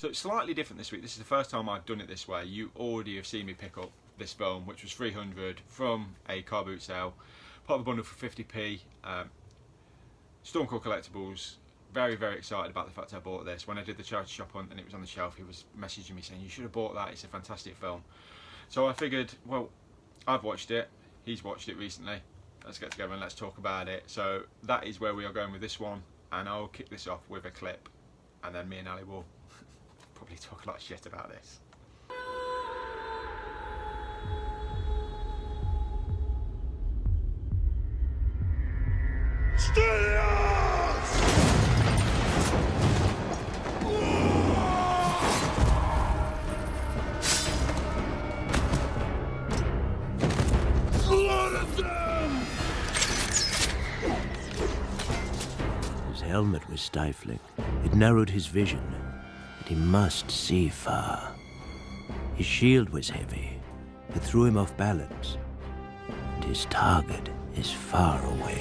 So it's slightly different this week. This is the first time I've done it this way. You already have seen me pick up this film, which was 300 from a car boot sale. Part of a bundle for 50p. Stormcore Collectibles. Very, very excited about the fact I bought this. When I did the charity shop hunt and it was on the shelf, he was messaging me saying, you should have bought that, it's a fantastic film. So I figured, well, I've watched it, he's watched it recently, let's get together and let's talk about it. So that is where we are going with this one, and I'll kick this off with a clip, and then me and Ali will probably talk a lot of shit about this. His helmet was stifling. It narrowed his vision, and he must see far. His shield was heavy. It threw him off balance, and his target is far away.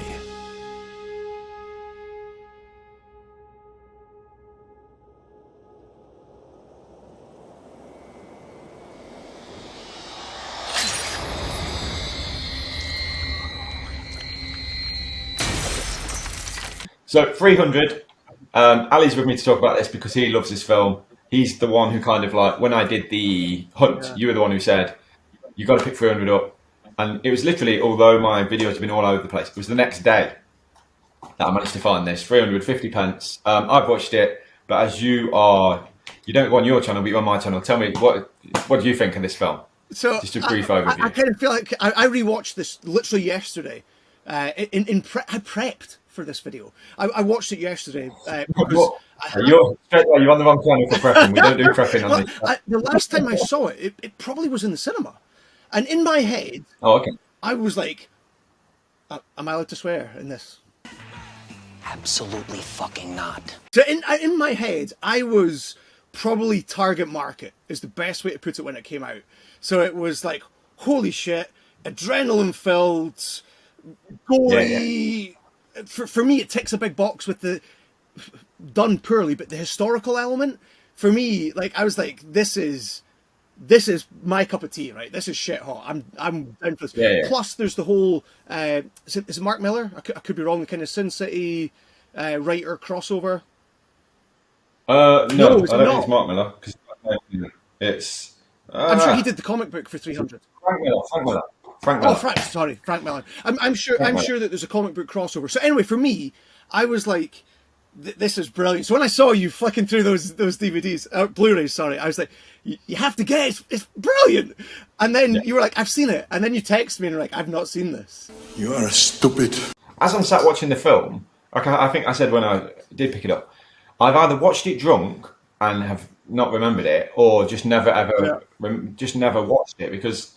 So 300, Ali's with me to talk about this because he loves this film. He's the one who kind of like, when I did the hunt, you were the one who said, you got to pick 300 up. And it was literally, although my videos have been all over the place, it was the next day that I managed to find this, 350 pence. I've watched it, but as you don't go on your channel, but you're on my channel. Tell me, what do you think of this film? So just a brief overview. I kind of feel like I rewatched this literally yesterday. I prepped for this video. I watched it yesterday. You're on the wrong channel for prepping. We don't do prepping on this. The last time I saw it, it probably was in the cinema. And in my head, I was like, am I allowed to swear in this? Absolutely fucking not. So in my head, I was probably target market is the best way to put it when it came out. So it was like, holy shit, adrenaline filled, gory. Yeah. For me, it ticks a big box with the done poorly, but the historical element for me, like I was like, this is my cup of tea, right? This is shit hot. I'm down for this. Yeah. Plus, there's the whole is it Mark Miller? I could be wrong. The kind of Sin City writer crossover. No, I don't think it's Mark Miller. It's. I'm sure he did the comic book for 300. Frank Miller. Oh, Frank Miller. I'm sure that there's a comic book crossover. So anyway, for me, I was like, this is brilliant. So when I saw you flicking through those DVDs, Blu-rays, sorry, I was like, you have to get it. It's brilliant. And then you were like, I've seen it. And then you text me and you're like, I've not seen this. You are stupid. As I'm sat watching the film, I think I said when I did pick it up, I've either watched it drunk and have not remembered it, or just never ever, just never watched it because.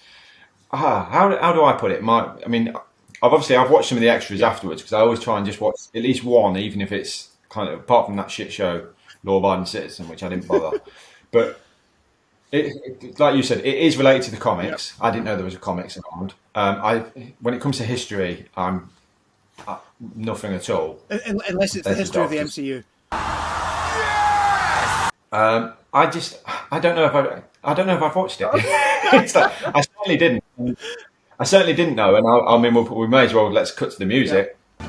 How do I put it? I've watched some of the extras afterwards because I always try and just watch at least one, even if it's kind of apart from that shit show, Law-Abiding Citizen, which I didn't bother. But it, like you said, it is related to the comics. Yep. I didn't know there was a comics around. When it comes to history, I'm nothing at all. Unless it's the history of the MCU. I don't know if I've watched it. It's like, I certainly didn't know, and we may as well let's cut to the music. Yeah.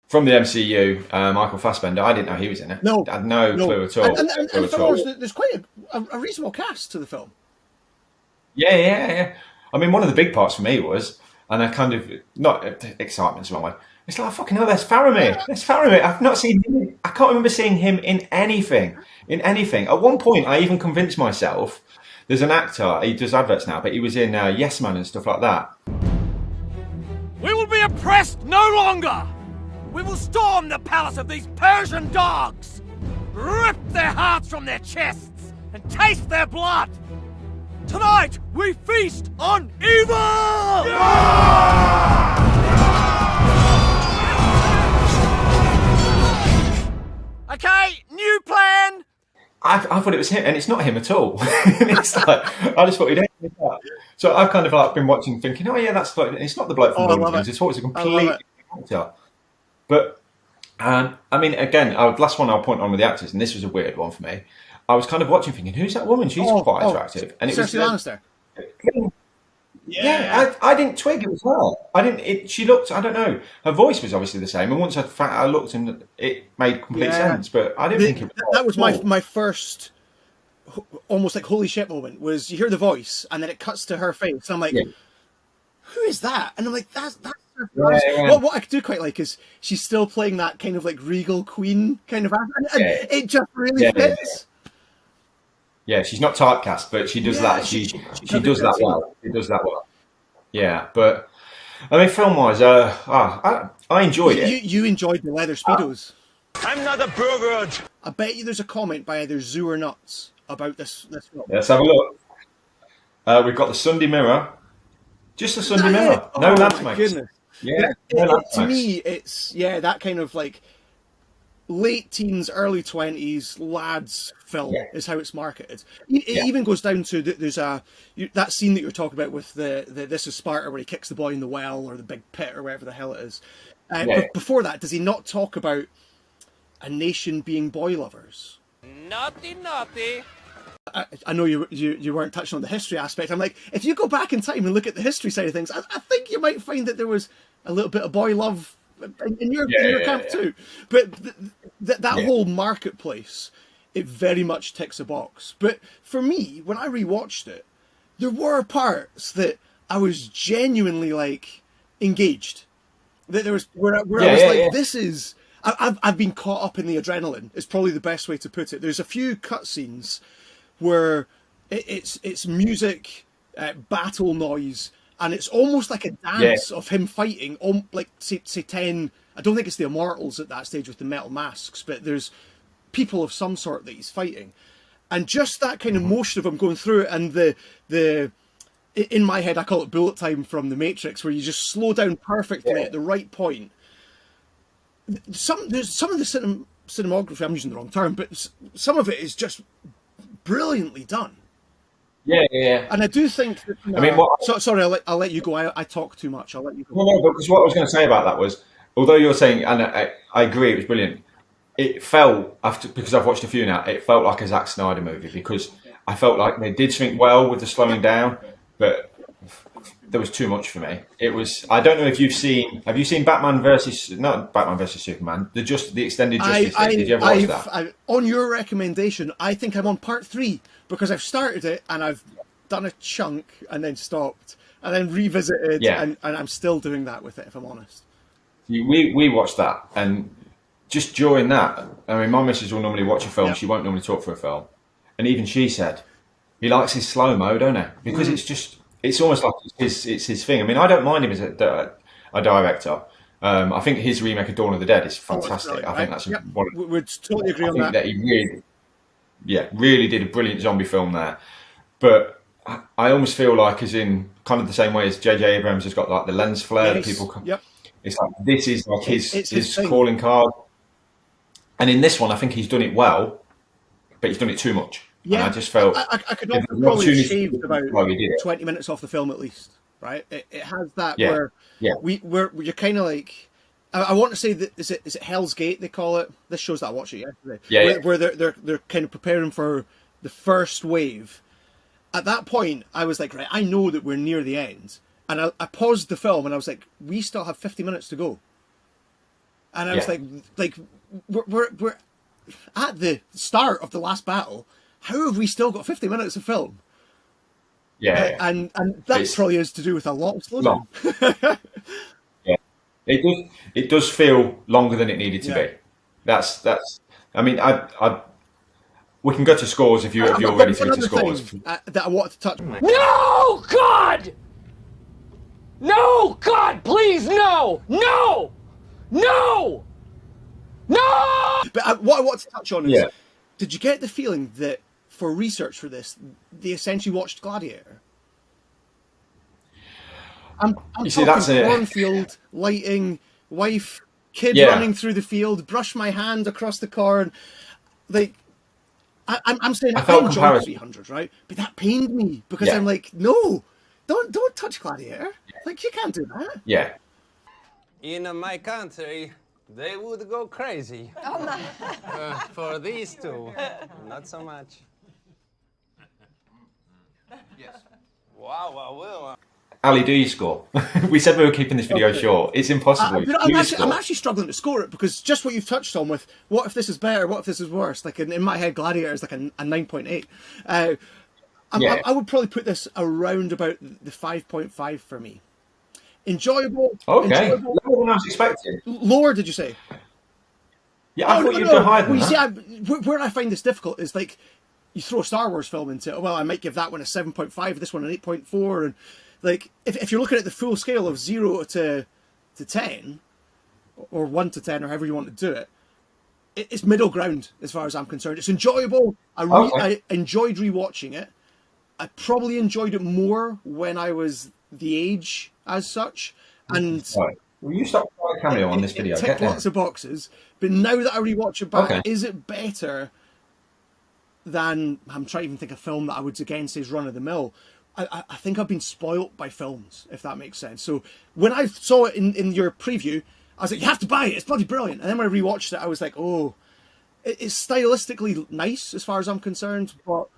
From the MCU, Michael Fassbender. I didn't know he was in it. No, I had no clue at all. And there's quite a reasonable cast to the film. Yeah. I mean, one of the big parts for me was, and I kind of not excitement's the wrong way. It's like, fucking hell, there's Faramir. I've not seen him. I can't remember seeing him in anything. At one point, I even convinced myself, there's an actor, he does adverts now, but he was in Yes Man and stuff like that. We will be oppressed no longer. We will storm the palace of these Persian dogs, rip their hearts from their chests, and taste their blood. Tonight, we feast on evil! Yeah! Okay, new plan. I thought it was him, and it's not him at all. It's like, I just thought he'd ended that. So I've kind of like been watching, thinking, oh yeah, that's like, it's not the bloke from Lord of the Rings. It's a completely actor. But I mean, again, last one I'll point on with the actors, and this was a weird one for me. I was kind of watching, thinking, "Who's that woman? She's quite attractive." And it was Cersei Lannister. Yeah, I didn't twig it was her. I didn't. She looked. I don't know. Her voice was obviously the same, and once I looked, and it made complete sense. But I didn't think it was. That was my first, almost like holy shit moment. Was you hear the voice, and then it cuts to her face, and I'm like, "Who is that?" And I'm like, "That's her." What I do quite like is she's still playing that kind of like regal queen kind of accent, and it just really fits. Yeah, she's not typecast, but she does that. She does that well. She does that well. Yeah, but I mean, film-wise, I enjoyed it. You enjoyed the leather speedos. I'm not a pervert. I bet you there's a comment by either Zoo or Nuts about this film. Let's have a look. We've got the Sunday Mirror. Just the Sunday Mirror. No lads, mate. Goodness. Yeah. To me, it's that kind of like late teens, early 20s lads film is how it's marketed. It even goes down to there's that scene that you're talking about with the This Is Sparta where he kicks the boy in the well or the big pit or whatever the hell it is. But before that, does he not talk about a nation being boy lovers? Naughty, naughty. I know you weren't touching on the history aspect. I'm like, if you go back in time and look at the history side of things, I think you might find that there was a little bit of boy love in your camp too. But that whole marketplace, it very much ticks a box. But for me, when I rewatched it, there were parts that I was genuinely like engaged. That there was where I was like, this is. I've been caught up in the adrenaline. Is probably the best way to put it. There's a few cutscenes where it's music, battle noise. And it's almost like a dance of him fighting, like say 10. I don't think it's the Immortals at that stage with the metal masks, but there's people of some sort that he's fighting, and just that kind of motion of him going through it, and the in my head I call it bullet time from The Matrix, where you just slow down perfectly at the right point. There's some of the cinematography. I'm using the wrong term, but some of it is just brilliantly done. Yeah. And I do think that, I mean, sorry, I'll let you go. I talk too much. I'll let you go. No, because what I was going to say about that was, although you're saying, and I agree, it was brilliant. It felt because I've watched a few now. It felt like a Zack Snyder movie because I felt like they did something well with the slowing down, but there was too much for me. It was. I don't know if you've seen. Have you seen Batman versus Superman? The extended Justice League. Did you ever watch that? On your recommendation, I think I'm on part 3 because I've started it and I've done a chunk and then stopped and then revisited and I'm still doing that with it. If I'm honest, we watched that, and just during that, I mean, my missus will normally watch a film. She won't normally talk for a film, and even she said he likes his slow mo, don't he? Because it's just. It's almost like it's his thing. I mean, I don't mind him as a director. I think his remake of Dawn of the Dead is fantastic. I think that's we'd totally agree on that. I think that he really did a brilliant zombie film there. But I almost feel like, as in kind of the same way as J.J. Abrams has got like the lens flare that people. It's like this is like his calling card. And in this one, I think he's done it well, but he's done it too much. Yeah, and I just felt I could probably shaved about 20 minutes off the film at least, right? It has that where you're kind of like, I want to say that is it Hell's Gate they call it? This shows that I watched it yesterday. Where they're kind of preparing for the first wave. At that point, I was like, right, I know that we're near the end, and I paused the film and I was like, we still have 50 minutes to go, and I was like we're at the start of the last battle. How have we still got 50 minutes of film? And that probably is to do with a lot of slowdown. It does feel longer than it needed to be. That's. I mean, we can go to scores if you're ready to go to scores. That I wanted to touch. No, God! No, God, please, no! No! No! No! But what I want to touch on is, did you get the feeling that for research for this, they essentially watched Gladiator? I'm talking cornfield, lighting, wife, kid running through the field, brush my hand across the corn. Like, I'm saying I enjoyed 300, right? But that pained me because I'm like, no, don't touch Gladiator. Like, you can't do that. Yeah. In my country, they would go crazy. Oh my. For these two, not so much. Yes. Wow, I will. Ali, do you score? We said we were keeping this video short. It's impossible. I'm actually struggling to score it because just what you've touched on with what if this is better, what if this is worse. Like in my head, Gladiator is like a 9.8. I would probably put this around about the 5.5 for me. Enjoyable. Okay. Enjoyable. Lower than I was expecting. Lower, did you say? Yeah, I thought you'd go higher than that. You see, where I find this difficult is like you throw a Star Wars film into it. Well, I might give that one a 7.5, this one an 8.4, and like if you're looking at the full scale of 0 to 10, or 1 to 10, or however you want to do it, it's middle ground as far as I'm concerned. It's enjoyable. I enjoyed rewatching it. I probably enjoyed it more when I was the age as such. And right. Will you stop trying a cameo on this video? It ticked lots of boxes. But now that I rewatch it back, is it better than, I'm trying to even think of a film that I would again say is run of the mill? I think I've been spoilt by films, if that makes sense. So when I saw it in your preview, I was like, you have to buy it, it's bloody brilliant. And then when I rewatched it, I was like, oh, it's stylistically nice as far as I'm concerned, but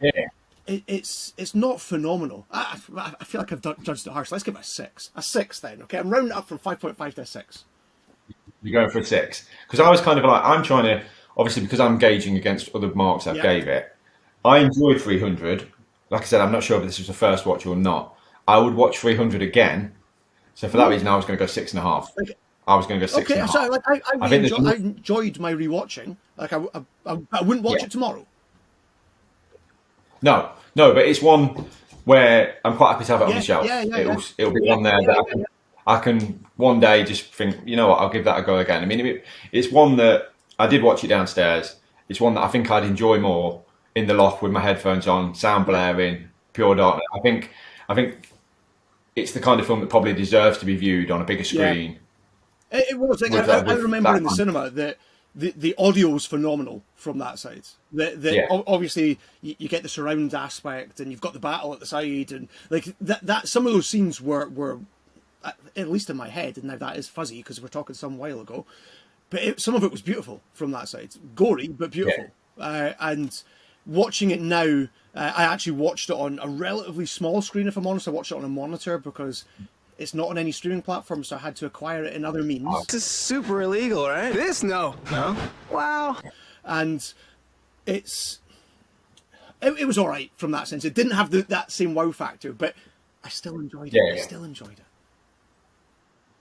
it's not phenomenal. I feel like I've judged it harsh. Let's give it a 6. A 6 then, okay? I'm rounding up from 5.5 to a 6. You're going for a 6? Because I was kind of like, I'm trying to, obviously because I'm gauging against other marks I gave it, I enjoyed 300. Like I said, I'm not sure if this was the first watch or not. I would watch 300 again. So for that reason, I was going to go 6.5. Okay. I was going to go 6.5. Okay, so like I enjoyed my rewatching. Like I wouldn't watch it tomorrow. No, but it's one where I'm quite happy to have it on the shelf. It'll be one there that I can one day just think, you know what, I'll give that a go again. I mean, it's one that I did watch it downstairs. It's one that I think I'd enjoy more in the loft with my headphones on, sound blaring, pure darkness. I think it's the kind of film that probably deserves to be viewed on a bigger screen. It was. Like, I remember in the cinema that the audio was phenomenal from that side. Obviously, you get the surround aspect, and you've got the battle at the side, and like that. Some of those scenes were at least in my head, and now that is fuzzy because we're talking some while ago. But some of it was beautiful from that side, gory but beautiful. And watching it now, I actually watched it on a relatively small screen. If I'm honest, I watched it on a monitor because it's not on any streaming platform, so I had to acquire it in other means. This is super illegal, right? This? No. Wow. And it was all right from that sense. It didn't have that same wow factor, but I still enjoyed it. I still enjoyed it.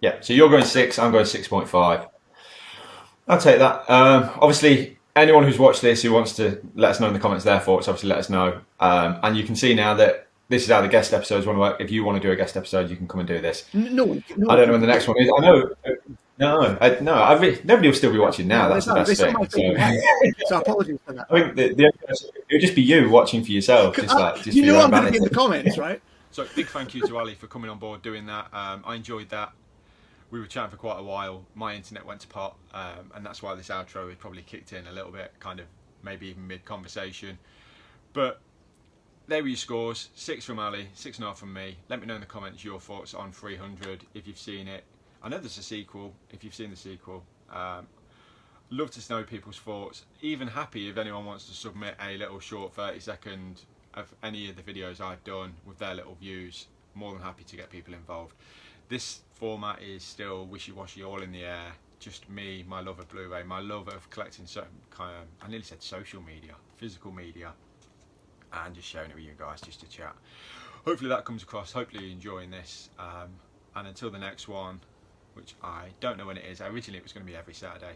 Yeah, so you're going 6, I'm going 6.5. I'll take that. Obviously, anyone who's watched this who wants to let us know in the comments their thoughts, obviously let us know. And you can see now that this is how the guest episodes want to work. If you want to do a guest episode, you can come and do this. No, I don't know when the next one is. I know. Nobody will still be watching now. That's the best thing. So apologies for that. I think it would just be you watching for yourself. Just you know I'm going to be in the comments, right? So big thank you to Ali for coming on board doing that. I enjoyed that. We were chatting for quite a while. My internet went to pot, and that's why this outro had probably kicked in a little bit, kind of maybe even mid-conversation. But there were your scores. 6 from Ali, 6.5 from me. Let me know in the comments your thoughts on 300 if you've seen it. I know there's a sequel, if you've seen the sequel. Love to know people's thoughts. Even happy if anyone wants to submit a little short 30-second of any of the videos I've done with their little views. More than happy to get people involved. This format is still wishy-washy, all in the air. Just me, my love of Blu-ray, my love of collecting I nearly said social media, physical media, and just sharing it with you guys just to chat. Hopefully that comes across. Hopefully you're enjoying this. And until the next one, which I don't know when it is. Originally it was going to be every Saturday.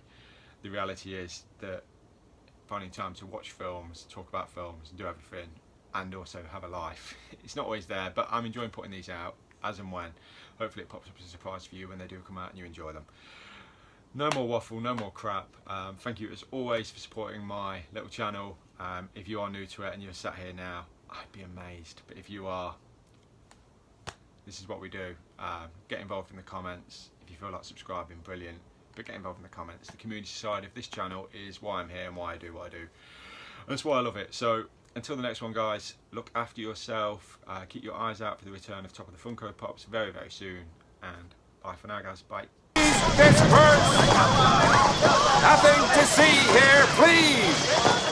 The reality is that finding time to watch films, talk about films, and do everything, and also have a life, it's not always there. But I'm enjoying putting these out as and when. Hopefully it pops up as a surprise for you when they do come out and you enjoy them. No more waffle, no more crap. Thank you as always for supporting my little channel. If you are new to it and you're sat here now, I'd be amazed. But if you are, this is what we do. Get involved in the comments. If you feel like subscribing, brilliant. But get involved in the comments. The community side of this channel is why I'm here and why I do what I do. And that's why I love it. So until the next one, guys, look after yourself. Keep your eyes out for the return of Top of the Funko Pops very, very soon. And bye for now, guys. Bye. This hurts! see here, please?